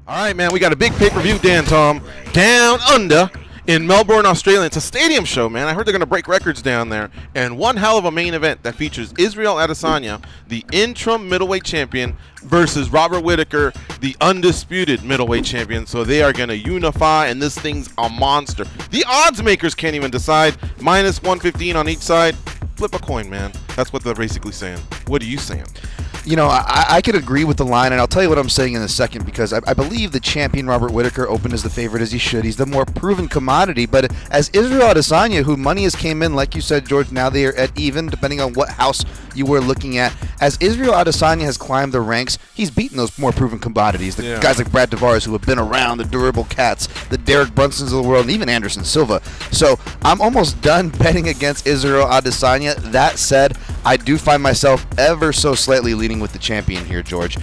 All right, man, we got a big pay-per-view, Dan Tom, down under in Melbourne, Australia. It's a stadium show, man. I heard they're going to break records down there. And one hell of a main event that features Israel Adesanya, the interim middleweight champion, versus Robert Whittaker, the undisputed middleweight champion. So they are going to unify, and this thing's a monster. The odds makers can't even decide. Minus 115 on each side. Flip a coin, man. That's what they're basically saying. What are you saying? You know, I could agree with the line, and I'll tell you what I'm saying in a second, because I believe the champion Robert Whittaker opened as the favorite, as he should. He's the more proven commodity, but as Israel Adesanya, who money has came in, like you said, George, now they are at even, depending on what house you were looking at. As Israel Adesanya has climbed the ranks, he's beaten those more proven commodities, the guys like Brad Tavares, who have been around, the durable cats, the Derek Brunsons of the world, and even Anderson Silva. So I'm almost done betting against Israel Adesanya. That said, I do find myself ever so slightly leaning with the champion here, George.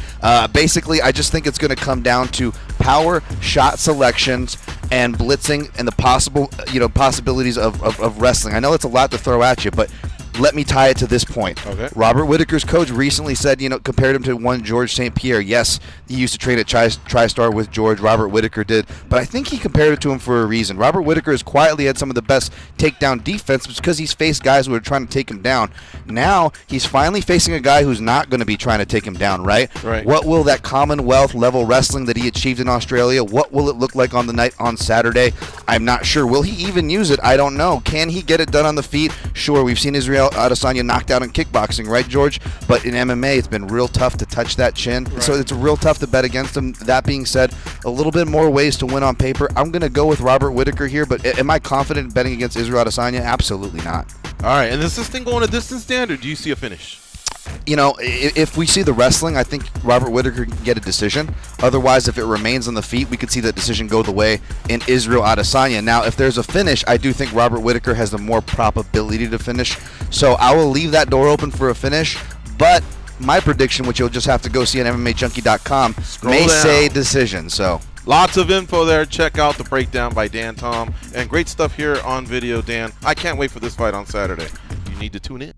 Basically, I just think it's going to come down to power, shot selections, and blitzing, and the possibilities of wrestling. I know it's a lot to throw at you, but let me tie it to this point. Okay. Robert Whittaker's coach recently said, compared him to one George St. Pierre. Yes, he used to train at TriStar with George. Robert Whittaker did. But I think he compared it to him for a reason. Robert Whittaker has quietly had some of the best takedown defense because he's faced guys who are trying to take him down. Now, he's finally facing a guy who's not going to be trying to take him down, right? Right. What will that Commonwealth level wrestling that he achieved in Australia, what will it look like on the night on Saturday? I'm not sure. Will he even use it? I don't know. Can he get it done on the feet? Sure, we've seen Israel Adesanya knocked out in kickboxing, right, George? But in MMA, it's been real tough to touch that chin. Right. So it's real tough to bet against him. That being said, a little bit more ways to win on paper. I'm going to go with Robert Whittaker here, but am I confident in betting against Israel Adesanya? Absolutely not. All right, and is this thing going a distance stand, or do you see a finish? If we see the wrestling, I think Robert Whittaker can get a decision. Otherwise, if it remains on the feet, we could see that decision go the way in Israel Adesanya. Now, if there's a finish, I do think Robert Whittaker has the more probability to finish. So I will leave that door open for a finish, but my prediction, which you'll just have to go see on MMAJunkie.com, may say decision. So lots of info there. Check out the breakdown by Dan Tom, and great stuff here on video, Dan. I can't wait for this fight on Saturday. You need to tune in.